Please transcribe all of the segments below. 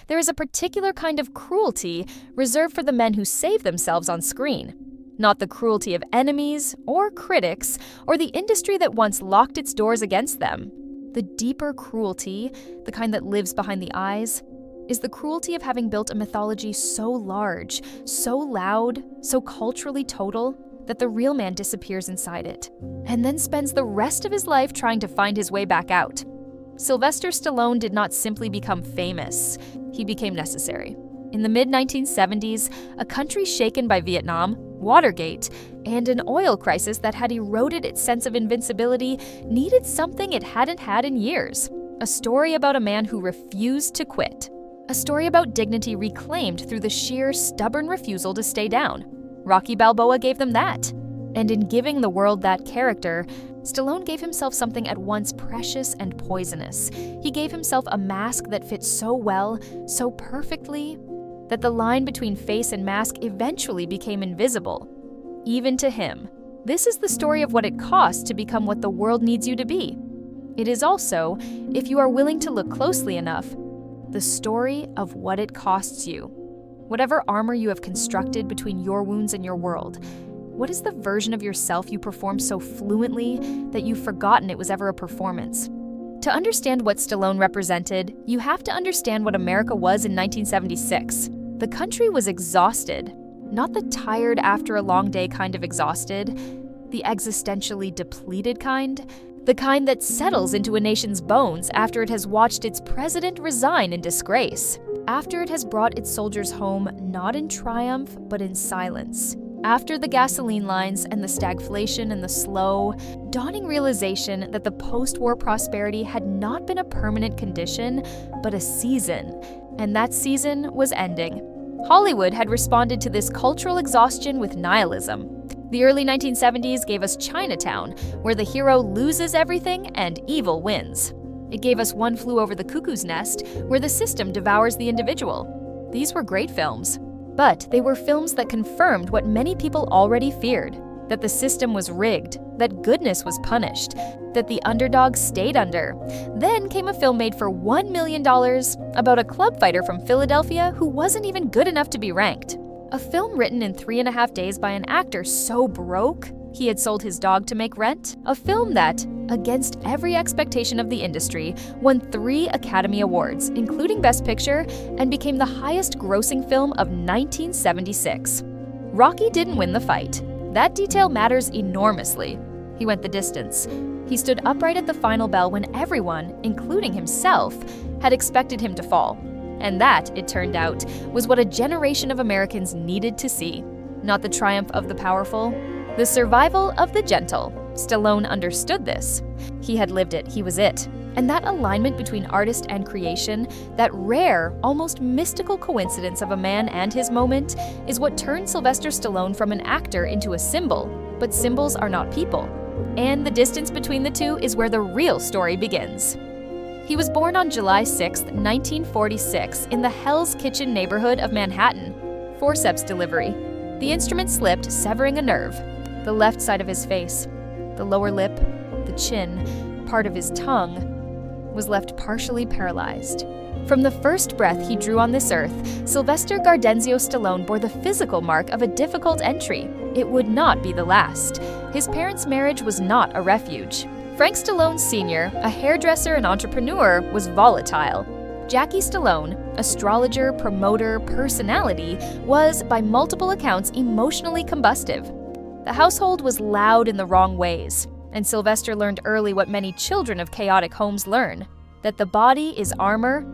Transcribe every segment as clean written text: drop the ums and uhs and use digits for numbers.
there is a particular kind of cruelty reserved for the men who save themselves on screen. Not the cruelty of enemies or critics or the industry that once locked its doors against them. The deeper cruelty, the kind that lives behind the eyes, is the cruelty of having built a mythology so large, so loud, so culturally total, that the real man disappears inside it, and then spends the rest of his life trying to find his way back out. Sylvester Stallone did not simply become famous, he became necessary. In the mid-1970s, a country shaken by Vietnam, Watergate, and an oil crisis that had eroded its sense of invincibility needed something it hadn't had in years. A story about a man who refused to quit. A story about dignity reclaimed through the sheer, stubborn refusal to stay down. Rocky Balboa gave them that. And in giving the world that character, Stallone gave himself something at once precious and poisonous. He gave himself a mask that fit so well, so perfectly, that the line between face and mask eventually became invisible. Even to him. This is the story of what it costs to become what the world needs you to be. It is also, if you are willing to look closely enough, the story of what it costs you. Whatever armor you have constructed between your wounds and your world, what is the version of yourself you perform so fluently that you've forgotten it was ever a performance? To understand what Stallone represented, you have to understand what America was in 1976. The country was exhausted. Not the tired after a long day kind of exhausted, the existentially depleted kind, the kind that settles into a nation's bones after it has watched its president resign in disgrace, after it has brought its soldiers home not in triumph but in silence, after the gasoline lines and the stagflation and the slow, dawning realization that the post-war prosperity had not been a permanent condition but a season, and that season was ending. Hollywood had responded to this cultural exhaustion with nihilism. The early 1970s gave us Chinatown, where the hero loses everything and evil wins. It gave us One Flew Over the Cuckoo's Nest, where the system devours the individual. These were great films, but they were films that confirmed what many people already feared, that the system was rigged, that goodness was punished, that the underdog stayed under. Then came a film made for $1 million about a club fighter from Philadelphia who wasn't even good enough to be ranked. A film written in 3.5 days by an actor so broke he had sold his dog to make rent. A film that, against every expectation of the industry, won 3 Academy Awards, including Best Picture, and became the highest-grossing film of 1976. Rocky didn't win the fight. That detail matters enormously. He went the distance. He stood upright at the final bell when everyone, including himself, had expected him to fall. And that, it turned out, was what a generation of Americans needed to see. Not the triumph of the powerful, the survival of the gentle. Stallone understood this. He had lived it, he was it. And that alignment between artist and creation, that rare, almost mystical coincidence of a man and his moment, is what turned Sylvester Stallone from an actor into a symbol. But symbols are not people. And the distance between the two is where the real story begins. He was born on July 6, 1946, in the Hell's Kitchen neighborhood of Manhattan. Forceps delivery. The instrument slipped, severing a nerve. The left side of his face, the lower lip, the chin, part of his tongue, was left partially paralyzed. From the first breath he drew on this earth, Sylvester Gardenzio Stallone bore the physical mark of a difficult entry. It would not be the last. His parents' marriage was not a refuge. Frank Stallone Sr., a hairdresser and entrepreneur, was volatile. Jackie Stallone, astrologer, promoter, personality, was, by multiple accounts, emotionally combustive. The household was loud in the wrong ways, and Sylvester learned early what many children of chaotic homes learn, that the body is armor,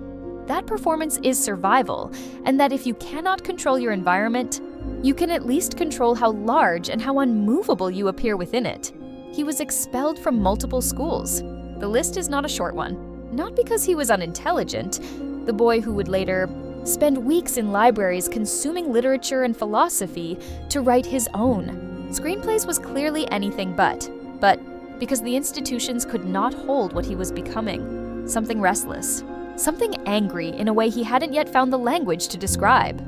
that performance is survival, and that if you cannot control your environment, you can at least control how large and how unmovable you appear within it. He was expelled from multiple schools. The list is not a short one. Not because he was unintelligent, the boy who would later spend weeks in libraries consuming literature and philosophy to write his own. Screenplays was clearly anything but because the institutions could not hold what he was becoming. Something restless. Something angry in a way he hadn't yet found the language to describe.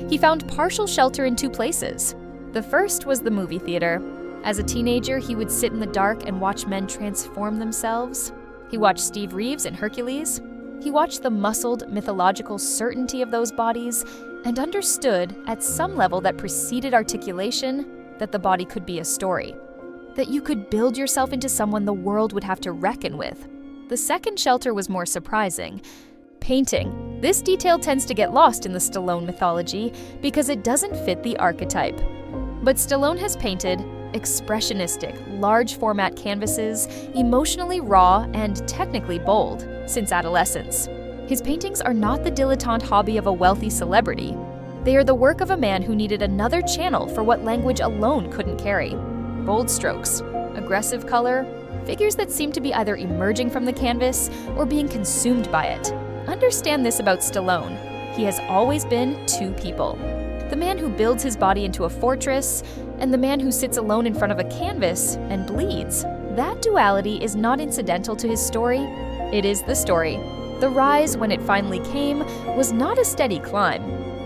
He found partial shelter in 2 places. The first was the movie theater. As a teenager, he would sit in the dark and watch men transform themselves. He watched Steve Reeves in Hercules. He watched the muscled, mythological certainty of those bodies and understood, at some level that preceded articulation, that the body could be a story. That you could build yourself into someone the world would have to reckon with. The second shelter was more surprising. Painting. This detail tends to get lost in the Stallone mythology because it doesn't fit the archetype. But Stallone has painted expressionistic, large-format canvases, emotionally raw and technically bold, since adolescence. His paintings are not the dilettante hobby of a wealthy celebrity. They are the work of a man who needed another channel for what language alone couldn't carry. Bold strokes, aggressive color, figures that seem to be either emerging from the canvas or being consumed by it. Understand this about Stallone. He has always been two people. The man who builds his body into a fortress, and the man who sits alone in front of a canvas and bleeds. That duality is not incidental to his story. It is the story. The rise, when it finally came, was not a steady climb.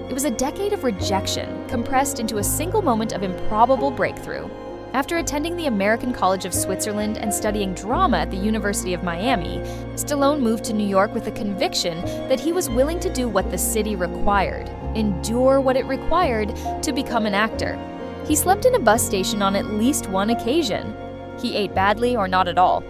It was a decade of rejection, compressed into a single moment of improbable breakthrough. After attending the American College of Switzerland and studying drama at the University of Miami, Stallone moved to New York with a conviction that he was willing to do what the city required, endure what it required to become an actor. He slept in a bus station on at least one occasion. He ate badly or not at all.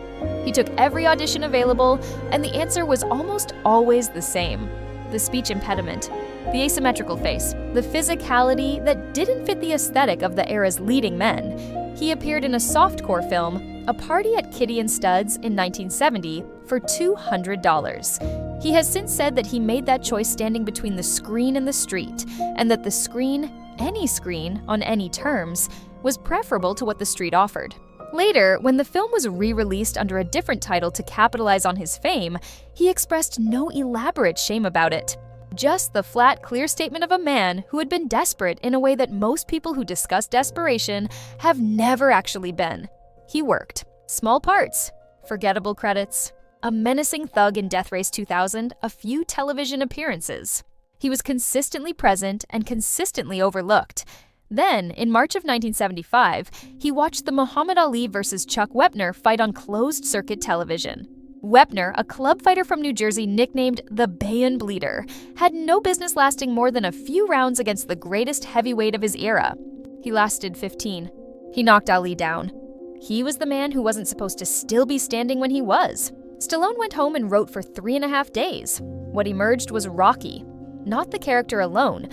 He took every audition available, and the answer was almost always the same. The speech impediment, the asymmetrical face, the physicality that didn't fit the aesthetic of the era's leading men. He appeared in a softcore film, A Party at Kitty and Studs, in 1970 for $200. He has since said that he made that choice standing between the screen and the street, and that the screen, any screen, on any terms, was preferable to what the street offered. Later, when the film was re-released under a different title to capitalize on his fame, he expressed no elaborate shame about it. Just the flat, clear statement of a man who had been desperate in a way that most people who discuss desperation have never actually been. He worked. Small parts. Forgettable credits. A menacing thug in Death Race 2000, a few television appearances. He was consistently present and consistently overlooked. Then, in March of 1975, he watched the Muhammad Ali vs. Chuck Wepner fight on closed-circuit television. Wepner, a club fighter from New Jersey nicknamed the Bayon Bleeder, had no business lasting more than a few rounds against the greatest heavyweight of his era. He lasted 15. He knocked Ali down. He was the man who wasn't supposed to still be standing when he was. Stallone went home and wrote for 3.5 days. What emerged was Rocky. Not the character alone,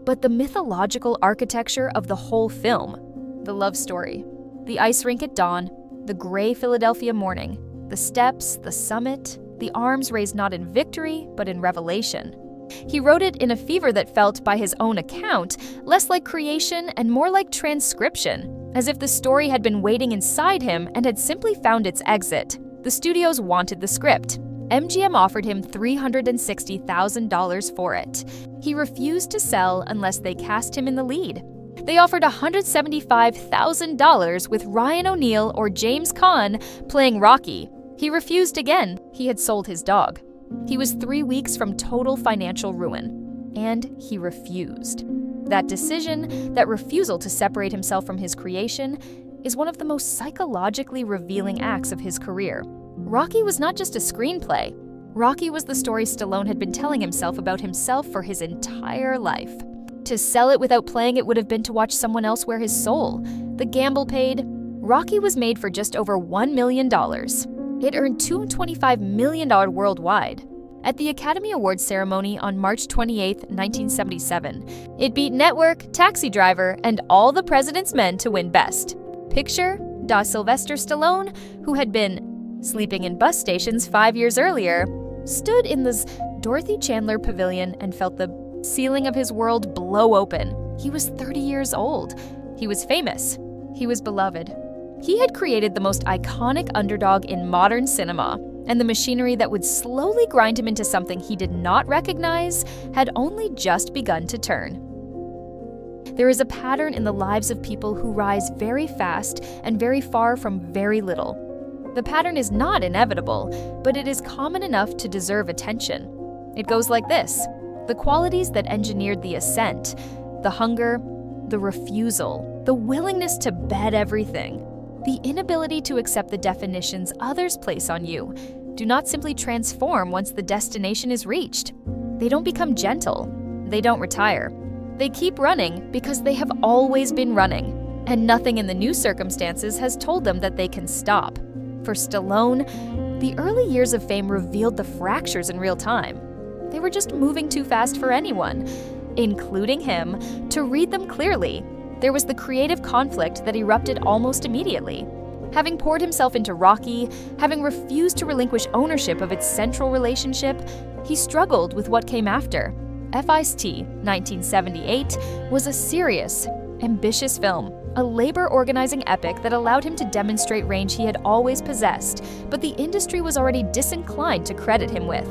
but the mythological architecture of the whole film. The love story, the ice rink at dawn, the gray Philadelphia morning, the steps, the summit, the arms raised not in victory, but in revelation. He wrote it in a fever that felt, by his own account, less like creation and more like transcription, as if the story had been waiting inside him and had simply found its exit. The studios wanted the script. MGM offered him $360,000 for it. He refused to sell unless they cast him in the lead. They offered $175,000 with Ryan O'Neal or James Caan playing Rocky. He refused again. He had sold his dog. He was 3 weeks from total financial ruin. And he refused. That decision, that refusal to separate himself from his creation, is one of the most psychologically revealing acts of his career. Rocky was not just a screenplay. Rocky was the story Stallone had been telling himself about himself for his entire life. To sell it without playing it would have been to watch someone else wear his soul. The gamble paid. Rocky was made for just over $1 million. It earned $225 million worldwide. At the Academy Awards ceremony on March 28, 1977, it beat Network, Taxi Driver, and All the President's Men to win Best. Picture, Sylvester Stallone, who had been sleeping in bus stations 5 years earlier, stood in this Dorothy Chandler pavilion and felt the ceiling of his world blow open. He was 30 years old. He was famous. He was beloved. He had created the most iconic underdog in modern cinema, and the machinery that would slowly grind him into something he did not recognize had only just begun to turn. There is a pattern in the lives of people who rise very fast and very far from very little. The pattern is not inevitable, but it is common enough to deserve attention. It goes like this: the qualities that engineered the ascent, the hunger, the refusal, the willingness to bet everything, the inability to accept the definitions others place on you, do not simply transform once the destination is reached. They don't become gentle. They don't retire. They keep running because they have always been running, and nothing in the new circumstances has told them that they can stop. For Stallone, the early years of fame revealed the fractures in real time. They were just moving too fast for anyone, including him, to read them clearly. There was the creative conflict that erupted almost immediately. Having poured himself into Rocky, having refused to relinquish ownership of its central relationship, he struggled with what came after. Feist 1978 was a serious, ambitious film, a labor-organizing epic that allowed him to demonstrate range he had always possessed, but the industry was already disinclined to credit him with.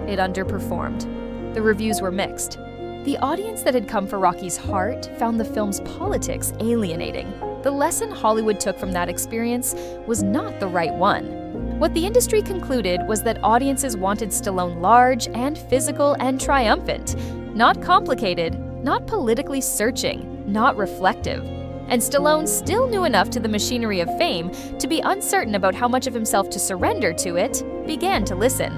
It underperformed. The reviews were mixed. The audience that had come for Rocky's heart found the film's politics alienating. The lesson Hollywood took from that experience was not the right one. What the industry concluded was that audiences wanted Stallone large and physical and triumphant, not complicated, not politically searching, not reflective. And Stallone still knew enough to the machinery of fame to be uncertain about how much of himself to surrender to it, began to listen.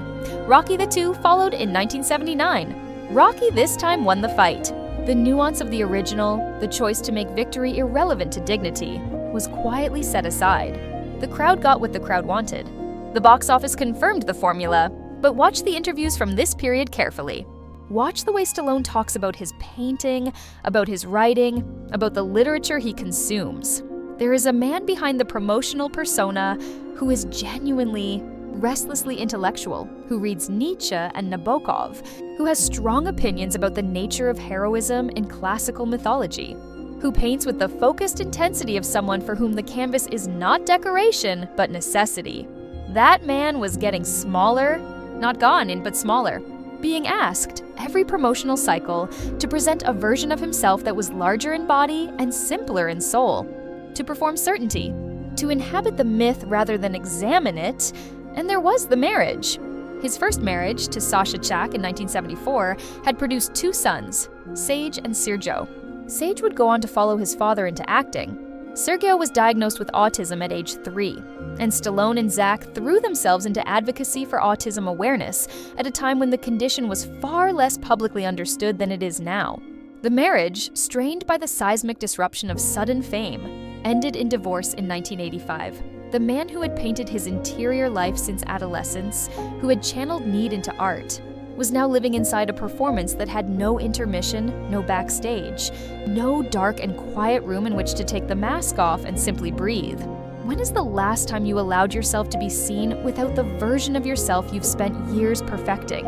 Rocky II followed in 1979. Rocky this time won the fight. The nuance of the original, the choice to make victory irrelevant to dignity, was quietly set aside. The crowd got what the crowd wanted. The box office confirmed the formula, but watch the interviews from this period carefully. Watch the way Stallone talks about his painting, about his writing, about the literature he consumes. There is a man behind the promotional persona who is genuinely, restlessly intellectual, who reads Nietzsche and Nabokov, who has strong opinions about the nature of heroism in classical mythology, who paints with the focused intensity of someone for whom the canvas is not decoration, but necessity. That man was getting smaller, not gone in, but smaller, being asked, every promotional cycle, to present a version of himself that was larger in body and simpler in soul, to perform certainty, to inhabit the myth rather than examine it, and there was the marriage. His first marriage, to Sasha Chak in 1974, had produced 2 sons, Sage and Sergio. Sage would go on to follow his father into acting. Sergio was diagnosed with autism at age 3, and Stallone and Zach threw themselves into advocacy for autism awareness at a time when the condition was far less publicly understood than it is now. The marriage, strained by the seismic disruption of sudden fame, ended in divorce in 1985. The man who had painted his interior life since adolescence, who had channeled need into art, was now living inside a performance that had no intermission, no backstage, no dark and quiet room in which to take the mask off and simply breathe. When is the last time you allowed yourself to be seen without the version of yourself you've spent years perfecting?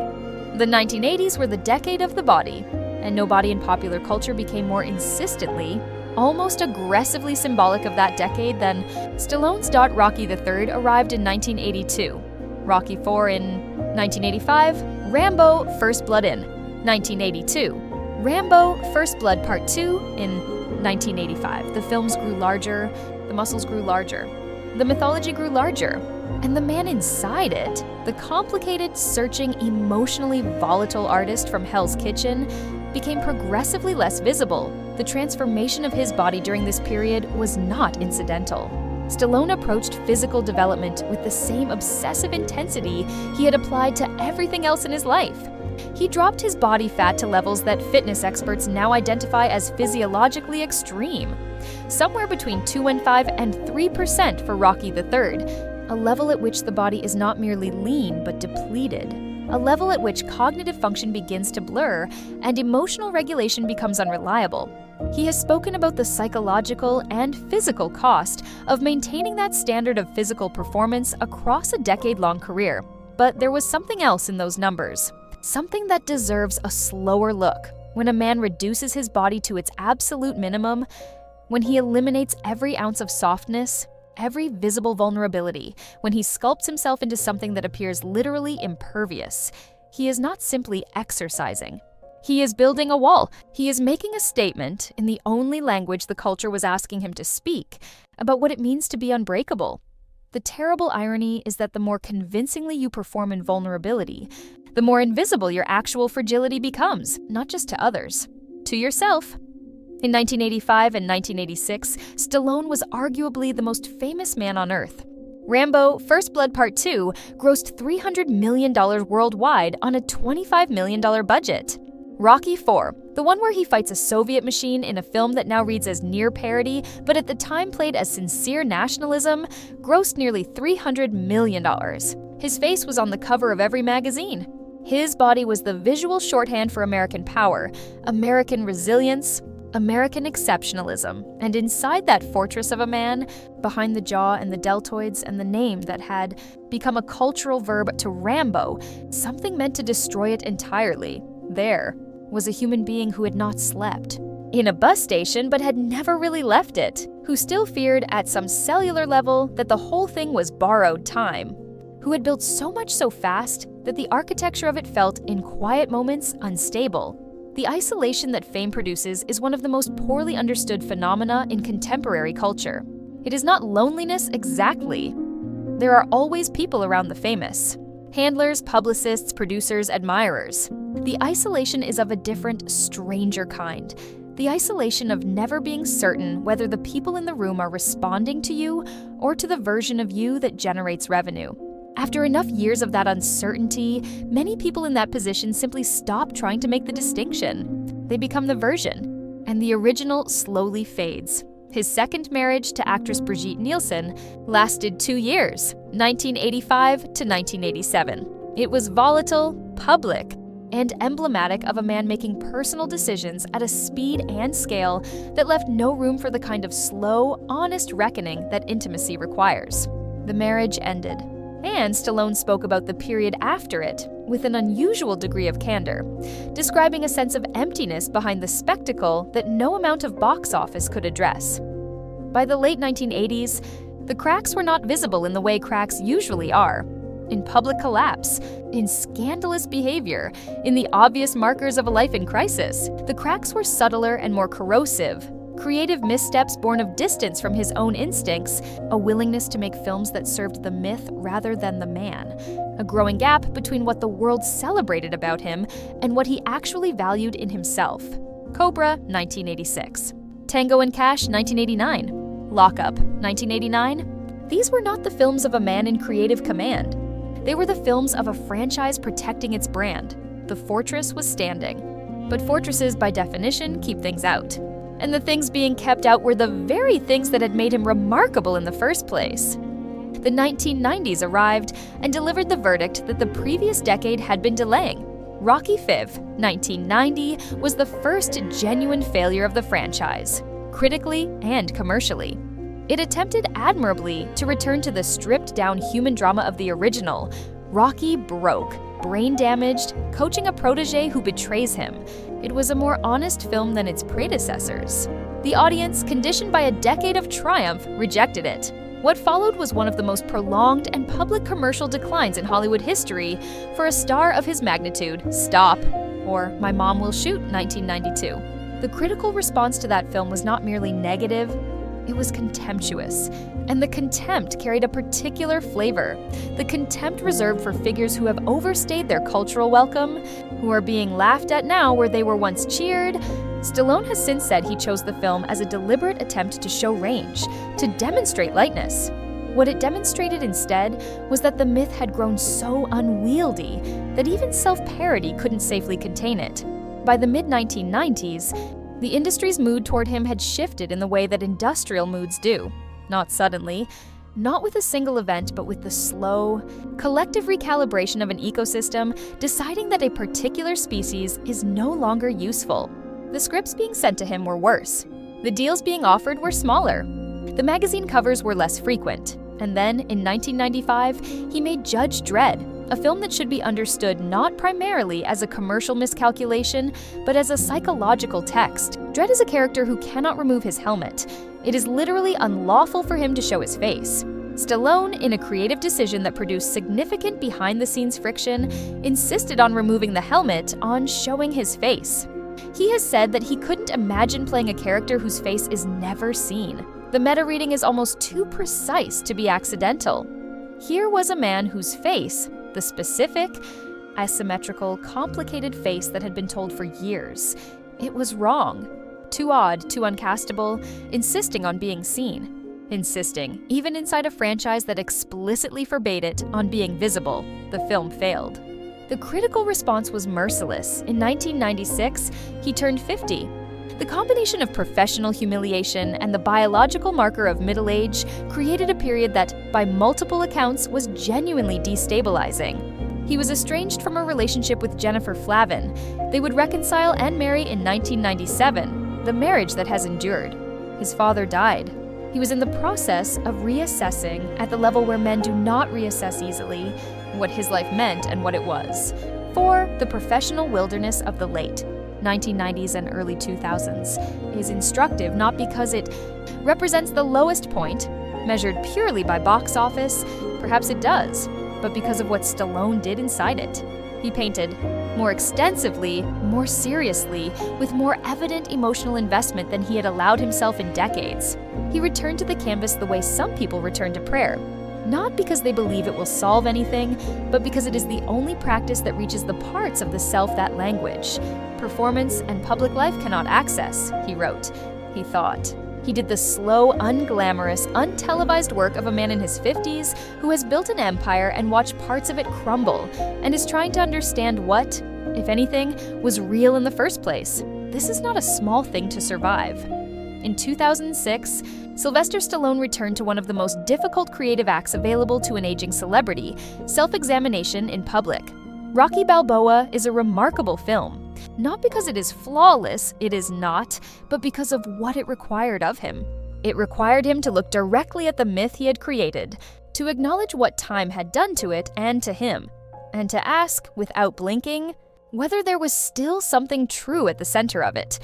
The 1980s were the decade of the body, and no body in popular culture became more insistently, almost aggressively symbolic of that decade than Stallone's Rocky III arrived in 1982, Rocky IV in 1985, Rambo First Blood in 1982, Rambo First Blood Part 2 in 1985. The films grew larger, the muscles grew larger, the mythology grew larger, and the man inside it, the complicated, searching, emotionally volatile artist from Hell's Kitchen, became progressively less visible. The transformation of his body during this period was not incidental. Stallone approached physical development with the same obsessive intensity he had applied to everything else in his life. He dropped his body fat to levels that fitness experts now identify as physiologically extreme, somewhere between 2.15% and 3% for Rocky III, a level at which the body is not merely lean but depleted, a level at which cognitive function begins to blur and emotional regulation becomes unreliable. He has spoken about the psychological and physical cost of maintaining that standard of physical performance across a decade-long career. But there was something else in those numbers, something that deserves a slower look. When a man reduces his body to its absolute minimum, when he eliminates every ounce of softness, every visible vulnerability, when he sculpts himself into something that appears literally impervious, he is not simply exercising. He is building a wall. He is making a statement in the only language the culture was asking him to speak about what it means to be unbreakable. The terrible irony is that the more convincingly you perform in vulnerability, the more invisible your actual fragility becomes, not just to others, to yourself. In 1985 and 1986, Stallone was arguably the most famous man on earth. Rambo: First Blood Part 2 grossed $300 million worldwide on a $25 million budget. Rocky IV, the one where he fights a Soviet machine in a film that now reads as near parody, but at the time played as sincere nationalism, grossed nearly $300 million. His face was on the cover of every magazine. His body was the visual shorthand for American power, American resilience, American exceptionalism, and inside that fortress of a man, behind the jaw and the deltoids and the name that had become a cultural verb to Rambo, something meant to destroy it entirely, there was a human being who had not slept. In a bus station but had never really left it, who still feared at some cellular level that the whole thing was borrowed time, who had built so much so fast that the architecture of it felt, in quiet moments, unstable. The isolation that fame produces is one of the most poorly understood phenomena in contemporary culture. It is not loneliness exactly. There are always people around the famous. Handlers, publicists, producers, admirers. The isolation is of a different, stranger kind. The isolation of never being certain whether the people in the room are responding to you or to the version of you that generates revenue. After enough years of that uncertainty, many people in that position simply stop trying to make the distinction. They become the version, and the original slowly fades. His second marriage to actress Brigitte Nielsen lasted 2 years, 1985 to 1987. It was volatile, public, and emblematic of a man making personal decisions at a speed and scale that left no room for the kind of slow, honest reckoning that intimacy requires. The marriage ended. And Stallone spoke about the period after it with an unusual degree of candor, describing a sense of emptiness behind the spectacle that no amount of box office could address. By the late 1980s, the cracks were not visible in the way cracks usually are: in public collapse, in scandalous behavior, in the obvious markers of a life in crisis. The cracks were subtler and more corrosive. Creative missteps born of distance from his own instincts, a willingness to make films that served the myth rather than the man, a growing gap between what the world celebrated about him and what he actually valued in himself. Cobra, 1986. Tango and Cash, 1989. Lockup, 1989. These were not the films of a man in creative command. They were the films of a franchise protecting its brand. The fortress was standing. But fortresses, by definition, keep things out. And the things being kept out were the very things that had made him remarkable in the first place. The 1990s arrived and delivered the verdict that the previous decade had been delaying. Rocky V, 1990, was the first genuine failure of the franchise, critically and commercially. It attempted admirably to return to the stripped-down human drama of the original. Rocky broke, brain-damaged, coaching a protege who betrays him. It was a more honest film than its predecessors. The audience, conditioned by a decade of triumph, rejected it. What followed was one of the most prolonged and public commercial declines in Hollywood history for a star of his magnitude. Stop, or My Mom Will Shoot, 1992. The critical response to that film was not merely negative, it was contemptuous. And the contempt carried a particular flavor. The contempt reserved for figures who have overstayed their cultural welcome, who are being laughed at now where they were once cheered. Stallone has since said he chose the film as a deliberate attempt to show range, to demonstrate lightness. What it demonstrated instead was that the myth had grown so unwieldy that even self-parody couldn't safely contain it. By the mid-1990s, the industry's mood toward him had shifted in the way that industrial moods do. Not suddenly, not with a single event, but with the slow, collective recalibration of an ecosystem deciding that a particular species is no longer useful. The scripts being sent to him were worse. The deals being offered were smaller. The magazine covers were less frequent. And then, in 1995, he made Judge Dredd, a film that should be understood not primarily as a commercial miscalculation, but as a psychological text. Dredd is a character who cannot remove his helmet. It is literally unlawful for him to show his face. Stallone, in a creative decision that produced significant behind-the-scenes friction, insisted on removing the helmet, on showing his face. He has said that he couldn't imagine playing a character whose face is never seen. The meta reading is almost too precise to be accidental. Here was a man whose face, the specific, asymmetrical, complicated face that had been told for years, it was wrong. Too odd, too uncastable, insisting on being seen. insisting, even inside a franchise that explicitly forbade it, on being visible. The film failed. The critical response was merciless. In 1996, he turned 50. The combination of professional humiliation and the biological marker of middle age created a period that, by multiple accounts, was genuinely destabilizing. He was estranged from a relationship with Jennifer Flavin. They would reconcile and marry in 1997, the marriage that has endured. His father died. He was in the process of reassessing, at the level where men do not reassess easily, what his life meant and what it was, for the professional wilderness of the late 1990s and early 2000s is instructive not because it represents the lowest point, measured purely by box office, perhaps it does, but because of what Stallone did inside it. He painted more extensively, more seriously, with more evident emotional investment than he had allowed himself in decades. He returned to the canvas the way some people return to prayer, not because they believe it will solve anything, but because it is the only practice that reaches the parts of the self that language, performance, and public life cannot access, he wrote. He thought. He did the slow, unglamorous, untelevised work of a man in his 50s who has built an empire and watched parts of it crumble, and is trying to understand what, if anything, was real in the first place. This is not a small thing to survive. In 2006, Sylvester Stallone returned to one of the most difficult creative acts available to an aging celebrity, self-examination in public. Rocky Balboa is a remarkable film. Not because it is flawless, it is not, but because of what it required of him. It required him to look directly at the myth he had created, to acknowledge what time had done to it and to him, and to ask, without blinking, whether there was still something true at the center of it.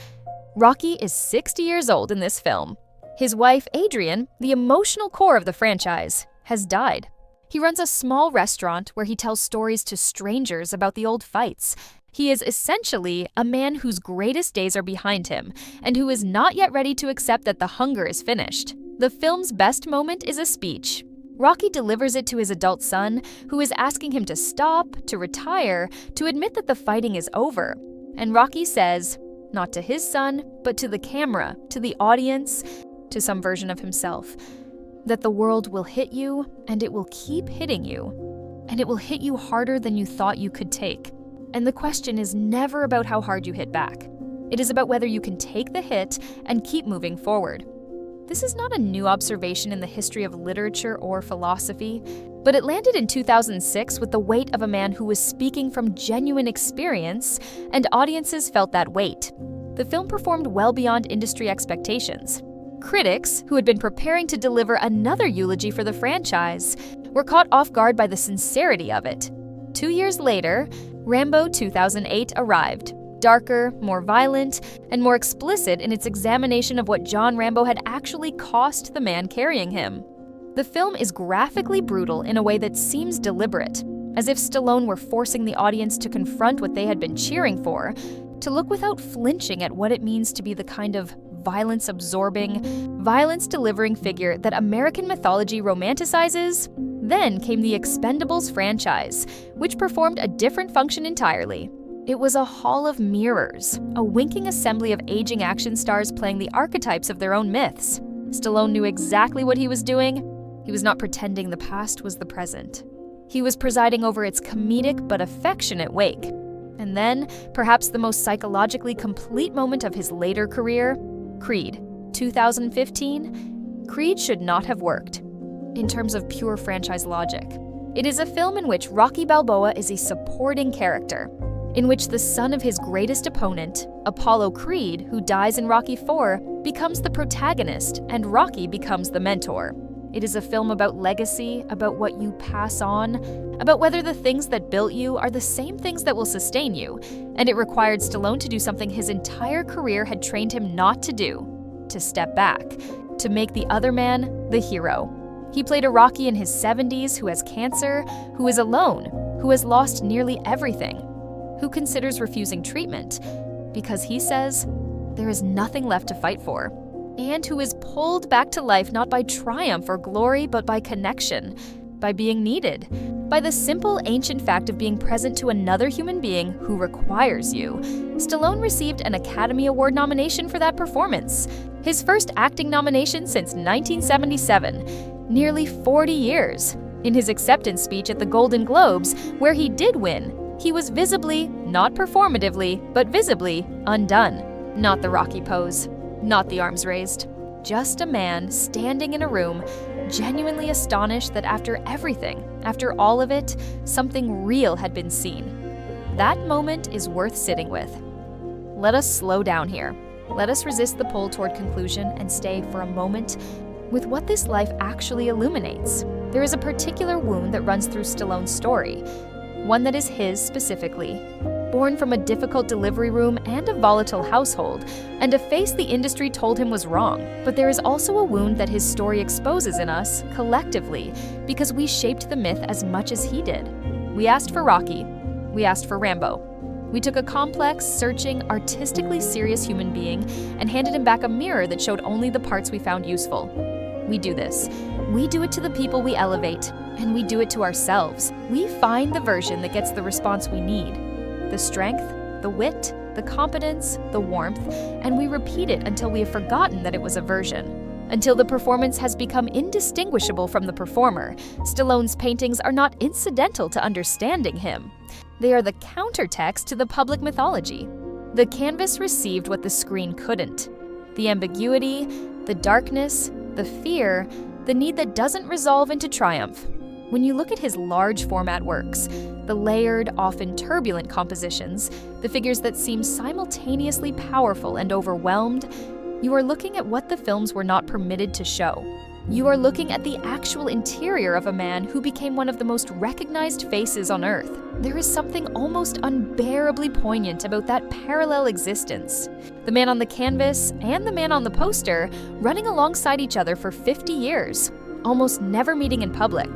Rocky is 60 years old in this film. His wife, Adrian, the emotional core of the franchise, has died. He runs a small restaurant where he tells stories to strangers about the old fights. He is essentially a man whose greatest days are behind him, and who is not yet ready to accept that the hunger is finished. The film's best moment is a speech. Rocky delivers it to his adult son, who is asking him to stop, to retire, to admit that the fighting is over. And Rocky says, not to his son, but to the camera, to the audience, to some version of himself, that the world will hit you, and it will keep hitting you, and it will hit you harder than you thought you could take. And the question is never about how hard you hit back. It is about whether you can take the hit and keep moving forward. This is not a new observation in the history of literature or philosophy, but it landed in 2006 with the weight of a man who was speaking from genuine experience, and audiences felt that weight. The film performed well beyond industry expectations. Critics, who had been preparing to deliver another eulogy for the franchise, were caught off guard by the sincerity of it. 2 years later, Rambo 2008 arrived, darker, more violent, and more explicit in its examination of what John Rambo had actually cost the man carrying him. The film is graphically brutal in a way that seems deliberate, as if Stallone were forcing the audience to confront what they had been cheering for, to look without flinching at what it means to be the kind of violence-absorbing, violence-delivering figure that American mythology romanticizes. Then came the Expendables franchise, which performed a different function entirely. It was a hall of mirrors, a winking assembly of aging action stars playing the archetypes of their own myths. Stallone knew exactly what he was doing. He was not pretending the past was the present. He was presiding over its comedic but affectionate wake. And then, perhaps the most psychologically complete moment of his later career, Creed, 2015. Creed should not have worked, in terms of pure franchise logic. It is a film in which Rocky Balboa is a supporting character, in which the son of his greatest opponent, Apollo Creed, who dies in Rocky IV, becomes the protagonist and Rocky becomes the mentor. It is a film about legacy, about what you pass on, about whether the things that built you are the same things that will sustain you, and it required Stallone to do something his entire career had trained him not to do, to step back, to make the other man the hero. He played a Rocky in his 70s who has cancer, who is alone, who has lost nearly everything, who considers refusing treatment because he says there is nothing left to fight for, and who is pulled back to life not by triumph or glory but by connection, by being needed, By the simple ancient fact of being present to another human being who requires you. Stallone received an Academy Award nomination for that performance, his first acting nomination since 1977, nearly 40 years. In his acceptance speech at the Golden Globes, where he did win, he was visibly, not performatively, but visibly, undone. Not the Rocky pose, not the arms raised. Just a man standing in a room, genuinely astonished that after everything, after all of it, something real had been seen. That moment is worth sitting with. Let us slow down here. Let us resist the pull toward conclusion and stay for a moment with what this life actually illuminates. There is a particular wound that runs through Stallone's story, one that is his specifically. Born from a difficult delivery room and a volatile household, and a face the industry told him was wrong. But there is also a wound that his story exposes in us, collectively, because we shaped the myth as much as he did. We asked for Rocky. We asked for Rambo. We took a complex, searching, artistically serious human being and handed him back a mirror that showed only the parts we found useful. We do this. We do it to the people we elevate, and we do it to ourselves. We find the version that gets the response we need. The strength, the wit, the competence, the warmth, and we repeat it until we have forgotten that it was a version. Until the performance has become indistinguishable from the performer. Stallone's paintings are not incidental to understanding him. They are the countertext to the public mythology. The canvas received what the screen couldn't. The ambiguity, the darkness, the fear, the need that doesn't resolve into triumph. When you look at his large format works, the layered, often turbulent compositions, the figures that seem simultaneously powerful and overwhelmed, you are looking at what the films were not permitted to show. You are looking at the actual interior of a man who became one of the most recognized faces on Earth. There is something almost unbearably poignant about that parallel existence. The man on the canvas and the man on the poster running alongside each other for 50 years, almost never meeting in public.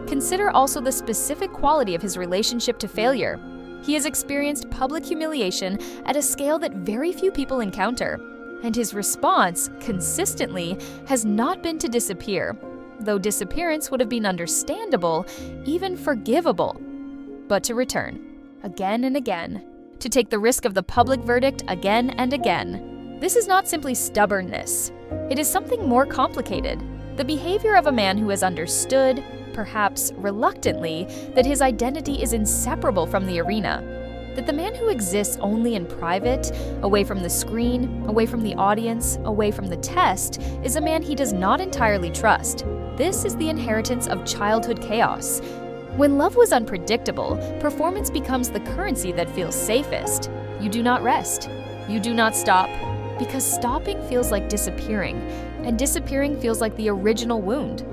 Consider also the specific quality of his relationship to failure. He has experienced public humiliation at a scale that very few people encounter, and his response, consistently, has not been to disappear, though disappearance would have been understandable, even forgivable, but to return, again and again, to take the risk of the public verdict again and again. This is not simply stubbornness. It is something more complicated. The behavior of a man who has understood, perhaps reluctantly, that his identity is inseparable from the arena, that the man who exists only in private, away from the screen, away from the audience, away from the test, is a man he does not entirely trust. This is the inheritance of childhood chaos. When love was unpredictable, performance becomes the currency that feels safest. You do not rest. You do not stop, because stopping feels like disappearing, and disappearing feels like the original wound.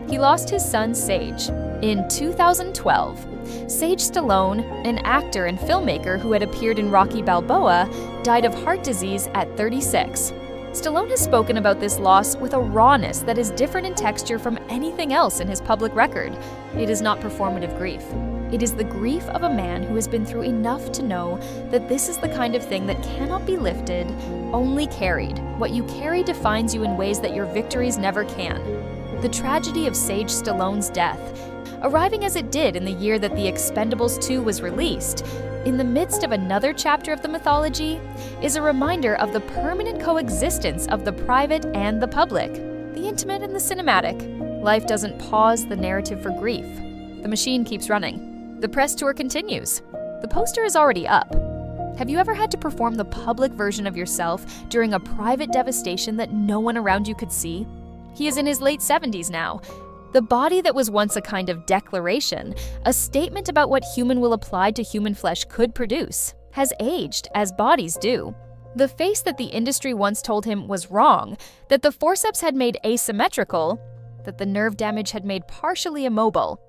He lost his son, Sage, in 2012. Sage Stallone, an actor and filmmaker who had appeared in Rocky Balboa, died of heart disease at 36. Stallone has spoken about this loss with a rawness that is different in texture from anything else in his public record. It is not performative grief. It is the grief of a man who has been through enough to know that this is the kind of thing that cannot be lifted, only carried. What you carry defines you in ways that your victories never can. The tragedy of Sage Stallone's death, arriving as it did in the year that The Expendables 2 was released, in the midst of another chapter of the mythology, is a reminder of the permanent coexistence of the private and the public, the intimate and the cinematic. Life doesn't pause the narrative for grief. The machine keeps running. The press tour continues. The poster is already up. Have you ever had to perform the public version of yourself during a private devastation that no one around you could see? He is in his late 70s now. The body that was once a kind of declaration, a statement about what human will applied to human flesh could produce, has aged as bodies do. The face that the industry once told him was wrong, that the forceps had made asymmetrical, that the nerve damage had made partially immobile,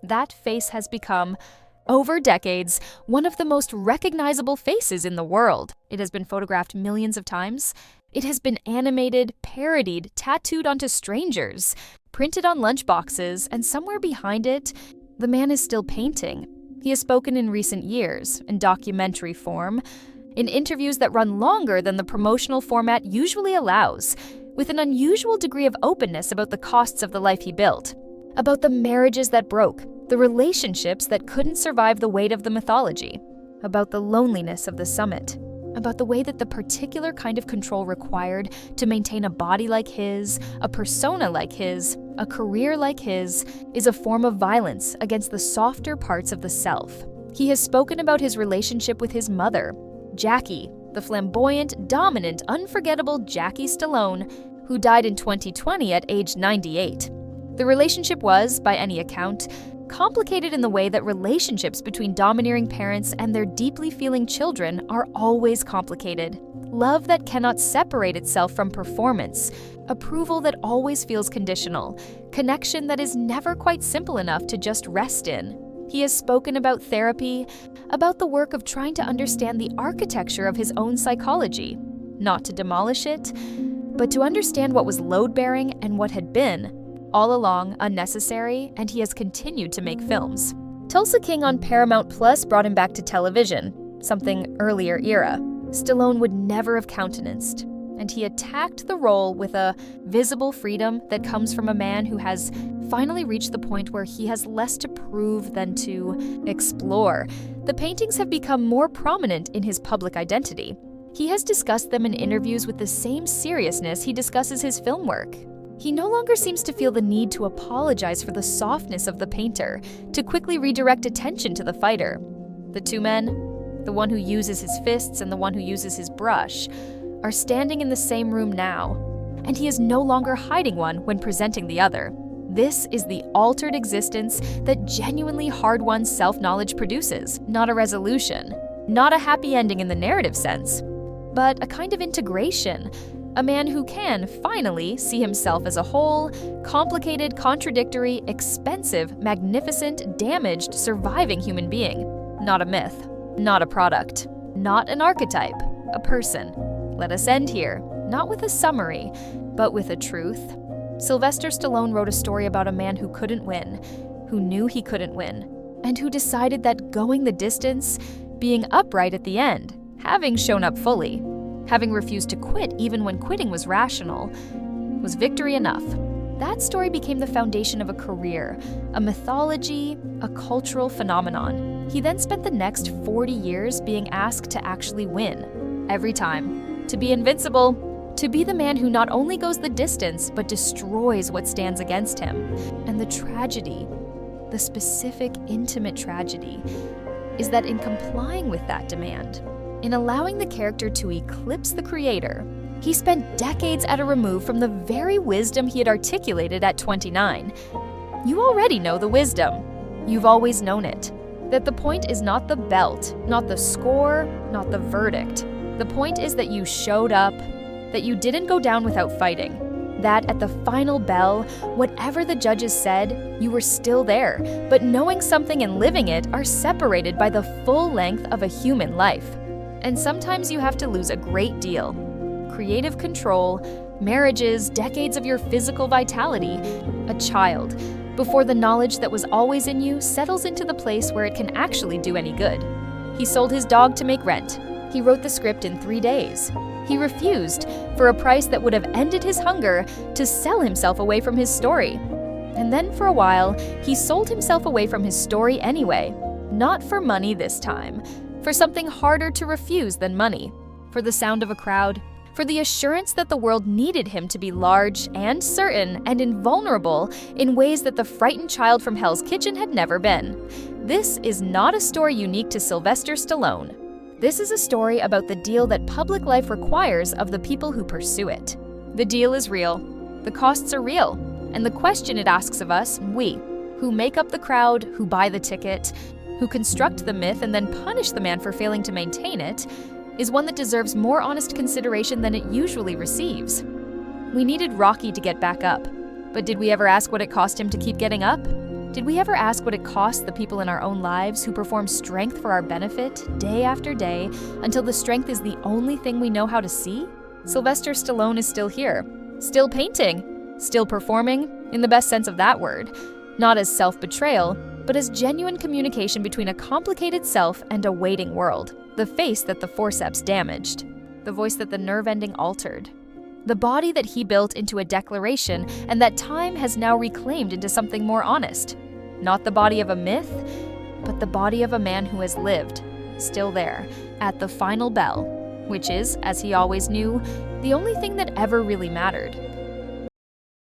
that face has become, over decades, one of the most recognizable faces in the world. It has been photographed millions of times. It has been animated, parodied, tattooed onto strangers, printed on lunchboxes, and somewhere behind it, the man is still painting. He has spoken in recent years, in documentary form, in interviews that run longer than the promotional format usually allows, with an unusual degree of openness about the costs of the life he built, about the marriages that broke, the relationships that couldn't survive the weight of the mythology, about the loneliness of the summit, about the way that the particular kind of control required to maintain a body like his, a persona like his, a career like his, is a form of violence against the softer parts of the self. He has spoken about his relationship with his mother, Jackie, the flamboyant, dominant, unforgettable Jackie Stallone, who died in 2020 at age 98. The relationship was, by any account, complicated in the way that relationships between domineering parents and their deeply feeling children are always complicated. Love that cannot separate itself from performance, approval that always feels conditional, connection that is never quite simple enough to just rest in. He has spoken about therapy, about the work of trying to understand the architecture of his own psychology, not to demolish it, but to understand what was load-bearing and what had been, all along unnecessary, and he has continued to make films. Tulsa King on Paramount Plus brought him back to television, something earlier era. Stallone would never have countenanced, and he attacked the role with a visible freedom that comes from a man who has finally reached the point where he has less to prove than to explore. The paintings have become more prominent in his public identity. He has discussed them in interviews with the same seriousness he discusses his film work. He no longer seems to feel the need to apologize for the softness of the painter, to quickly redirect attention to the fighter. The two men, the one who uses his fists and the one who uses his brush, are standing in the same room now, and he is no longer hiding one when presenting the other. This is the altered existence that genuinely hard-won self-knowledge produces, not a resolution, not a happy ending in the narrative sense, but a kind of integration. A man who can, finally, see himself as a whole, complicated, contradictory, expensive, magnificent, damaged, surviving human being. Not a myth, not a product, not an archetype, a person. Let us end here, not with a summary, but with a truth. Sylvester Stallone wrote a story about a man who couldn't win, who knew he couldn't win, and who decided that going the distance, being upright at the end, having shown up fully, having refused to quit even when quitting was rational, was victory enough. That story became the foundation of a career, a mythology, a cultural phenomenon. He then spent the next 40 years being asked to actually win, every time, to be invincible, to be the man who not only goes the distance, but destroys what stands against him. And the tragedy, the specific, intimate tragedy, is that in complying with that demand, in allowing the character to eclipse the creator, he spent decades at a remove from the very wisdom he had articulated at 29. You already know the wisdom. You've always known it. That the point is not the belt, not the score, not the verdict. The point is that you showed up, that you didn't go down without fighting. That at the final bell, whatever the judges said, you were still there, but knowing something and living it are separated by the full length of a human life. And sometimes you have to lose a great deal. Creative control, marriages, decades of your physical vitality, a child, before the knowledge that was always in you settles into the place where it can actually do any good. He sold his dog to make rent. He wrote the script in 3 days. He refused, for a price that would have ended his hunger, to sell himself away from his story. And then for a while, he sold himself away from his story anyway. Not for money this time. For something harder to refuse than money, for the sound of a crowd, for the assurance that the world needed him to be large and certain and invulnerable in ways that the frightened child from Hell's Kitchen had never been. This is not a story unique to Sylvester Stallone. This is a story about the deal that public life requires of the people who pursue it. The deal is real, the costs are real, and the question it asks of us, we, who make up the crowd, who buy the ticket, who construct the myth and then punish the man for failing to maintain it, is one that deserves more honest consideration than it usually receives. We needed Rocky to get back up, but did we ever ask what it cost him to keep getting up? Did we ever ask what it costs the people in our own lives who perform strength for our benefit, day after day, until the strength is the only thing we know how to see? Sylvester Stallone is still here, still painting, still performing, in the best sense of that word, not as self-betrayal, but as genuine communication between a complicated self and a waiting world, the face that the forceps damaged, the voice that the nerve ending altered, the body that he built into a declaration and that time has now reclaimed into something more honest. Not the body of a myth, but the body of a man who has lived, still there, at the final bell, which is, as he always knew, the only thing that ever really mattered.